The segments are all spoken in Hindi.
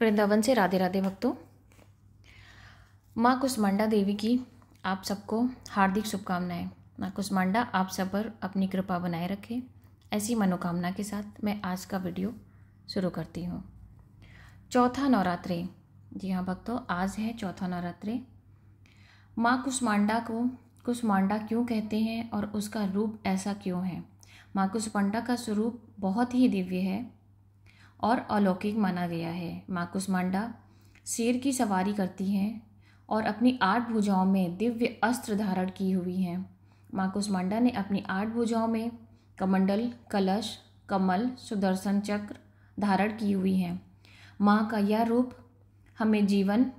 वृंदावन से राधे राधे भक्तों। माँ कुष्मांडा देवी की आप सबको हार्दिक शुभकामनाएं। माँ कुष्मांडा आप सब पर अपनी कृपा बनाए रखे, ऐसी मनोकामना के साथ मैं आज का वीडियो शुरू करती हूँ। चौथा नवरात्रि, जी हाँ भक्तों, आज है चौथा नवरात्रि। माँ कुष्मांडा को कुष्मांडा क्यों कहते हैं और उसका रूप ऐसा क्यों है? माँ कुष्मांडा का स्वरूप बहुत ही दिव्य है और अलौकिक माना गया है। माँ कुष्मांडा शेर की सवारी करती हैं और अपनी 8 भुजाओं में दिव्य अस्त्र धारण की हुई हैं। माँ कुष्मांडा ने अपनी 8 भुजाओं में कमंडल, कलश, कमल, सुदर्शन चक्र धारण की हुई हैं। माँ का यह रूप हमें जीवन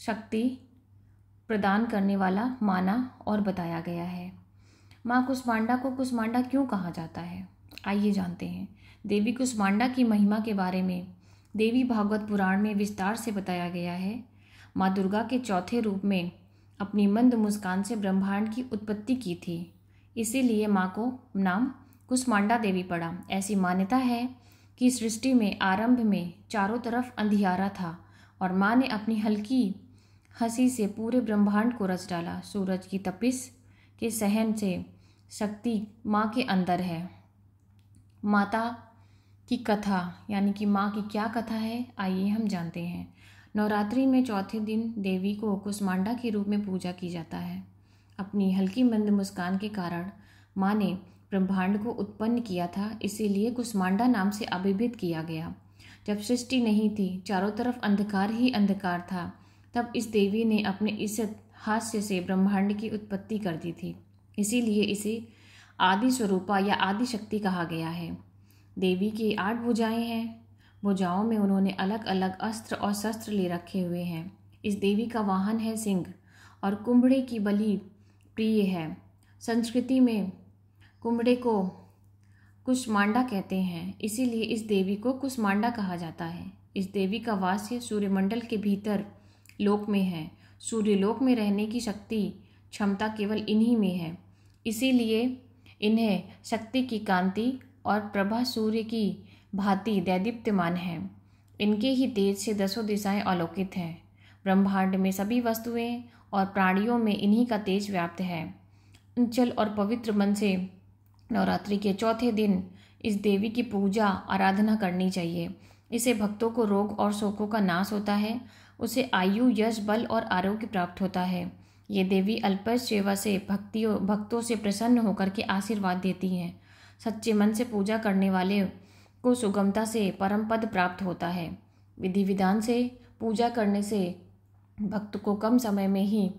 शक्ति प्रदान करने वाला माना और बताया गया है। माँ कुष्मांडा को कुष्मांडा क्यों कहा जाता है, आइए जानते हैं। देवी कुष्मांडा की महिमा के बारे में देवी भागवत पुराण में विस्तार से बताया गया है। माँ दुर्गा के चौथे रूप में अपनी मंद मुस्कान से ब्रह्मांड की उत्पत्ति की थी, इसीलिए माँ को नाम कुष्मांडा देवी पड़ा। ऐसी मान्यता है कि सृष्टि में आरंभ में चारों तरफ अंधियारा था और माँ ने अपनी हल्की हंसी से पूरे ब्रह्मांड को रच डाला। सूरज की तपिश के सहन से शक्ति माँ के अंदर है। माता की कथा यानी कि माँ की क्या कथा है, आइए हम जानते हैं। नवरात्रि में चौथे दिन देवी को कुष्मांडा के रूप में पूजा की जाता है। अपनी हल्की मंद मुस्कान के कारण माँ ने ब्रह्मांड को उत्पन्न किया था, इसीलिए कुष्मांडा नाम से अभिहित किया गया। जब सृष्टि नहीं थी, चारों तरफ अंधकार ही अंधकार था, तब इस देवी ने अपने इस हास्य से ब्रह्मांड की उत्पत्ति कर दी थी, इसीलिए इसे आदि स्वरूपा या आदि शक्ति कहा गया है। देवी की 8 भुजाएं हैं। भुजाओं में उन्होंने अलग अलग अस्त्र और शस्त्र ले रखे हुए हैं। इस देवी का वाहन है सिंह और कुंभड़े की बलि प्रिय है। संस्कृति में कुंभड़े को कुष्मांडा कहते हैं, इसीलिए इस देवी को कुष्मांडा कहा जाता है। इस देवी का वास्य सूर्यमंडल के भीतर लोक में है। सूर्यलोक में रहने की शक्ति क्षमता केवल इन्हीं में है, इसीलिए इन्हें शक्ति की कांति और प्रभा सूर्य की भांति दैदीप्यमान है। इनके ही तेज से 10 दिशाएं अलौकित हैं। ब्रह्मांड में सभी वस्तुएं और प्राणियों में इन्हीं का तेज व्याप्त है। अंचल और पवित्र मन से नवरात्रि के चौथे दिन इस देवी की पूजा आराधना करनी चाहिए। इसे भक्तों को रोग और शोकों का नाश होता है। उसे आयु, यश, बल और आरोग्य प्राप्त होता है। ये देवी अल्पश सेवा से भक्तों से प्रसन्न होकर के आशीर्वाद देती हैं। सच्चे मन से पूजा करने वाले को सुगमता से परम पद प्राप्त होता है। विधि विधान से पूजा करने से भक्त को कम समय में ही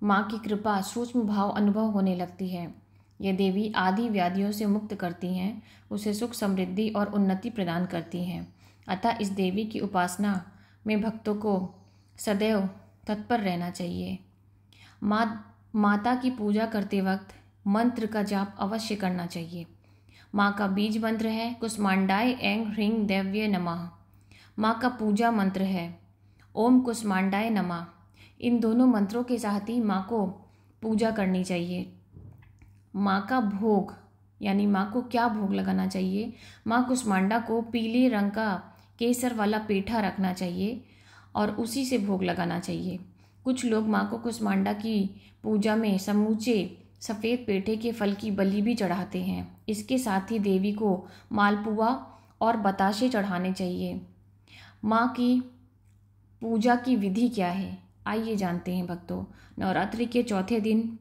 माँ की कृपा सूक्ष्म भाव अनुभव होने लगती है। ये देवी आदि व्याधियों से मुक्त करती हैं, उसे सुख, समृद्धि और उन्नति प्रदान करती हैं। अतः इस देवी की उपासना में भक्तों को सदैव तत्पर रहना चाहिए। माता की पूजा करते वक्त मंत्र का जाप अवश्य करना चाहिए। माँ का बीज मंत्र है कुष्मांडाय ऐं ह्रीं देव्ये नमः। माँ का पूजा मंत्र है ओम कुष्मांडाय नमः। इन दोनों मंत्रों के साथ ही माँ को पूजा करनी चाहिए। माँ का भोग यानी माँ को क्या भोग लगाना चाहिए? माँ कुष्मांडा को पीले रंग का केसर वाला पेठा रखना चाहिए और उसी से भोग लगाना चाहिए। कुछ लोग माँ को कुष्मांडा की पूजा में समूचे सफ़ेद पेठे के फल की बलि भी चढ़ाते हैं। इसके साथ ही देवी को मालपुआ और बताशे चढ़ाने चाहिए। माँ की पूजा की विधि क्या है, आइए जानते हैं भक्तों। नवरात्रि के चौथे दिन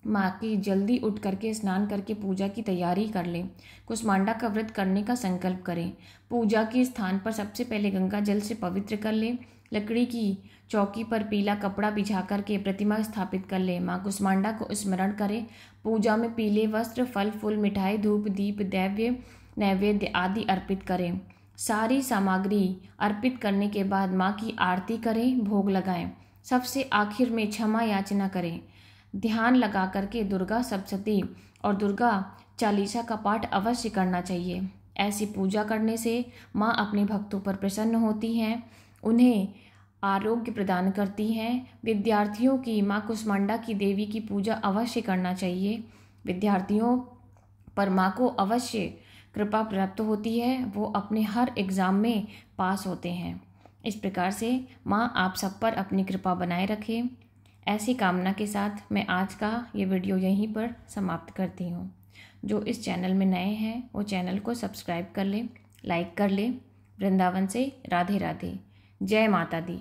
माँ की जल्दी उठ करके स्नान करके पूजा की तैयारी कर लें। कुष्मांडा का व्रत करने का संकल्प करें। पूजा के स्थान पर सबसे पहले गंगा जल से पवित्र कर लें। लकड़ी की चौकी पर पीला कपड़ा बिछा करके प्रतिमा स्थापित कर ले। माँ कुष्मांडा को स्मरण करें। पूजा में पीले वस्त्र, फल फूल, मिठाई, धूप, दीप, दैव्य नैवेद्य आदि अर्पित करें। सारी सामग्री अर्पित करने के बाद माँ की आरती करें, भोग लगाएं। सबसे आखिर में क्षमा याचना करें। ध्यान लगा करके दुर्गा सप्तशती और दुर्गा चालीसा का पाठ अवश्य करना चाहिए। ऐसी पूजा करने से माँ अपने भक्तों पर प्रसन्न होती हैं, उन्हें आरोग्य प्रदान करती हैं। विद्यार्थियों की माँ कुष्मांडा की देवी की पूजा अवश्य करना चाहिए। विद्यार्थियों पर माँ को अवश्य कृपा प्राप्त होती है, वो अपने हर एग्ज़ाम में पास होते हैं। इस प्रकार से माँ आप सब पर अपनी कृपा बनाए रखे। ऐसी कामना के साथ मैं आज का ये वीडियो यहीं पर समाप्त करती हूँ। जो इस चैनल में नए हैं वो चैनल को सब्सक्राइब कर ले, लाइक कर ले। वृंदावन से राधे राधे। जय माता दी।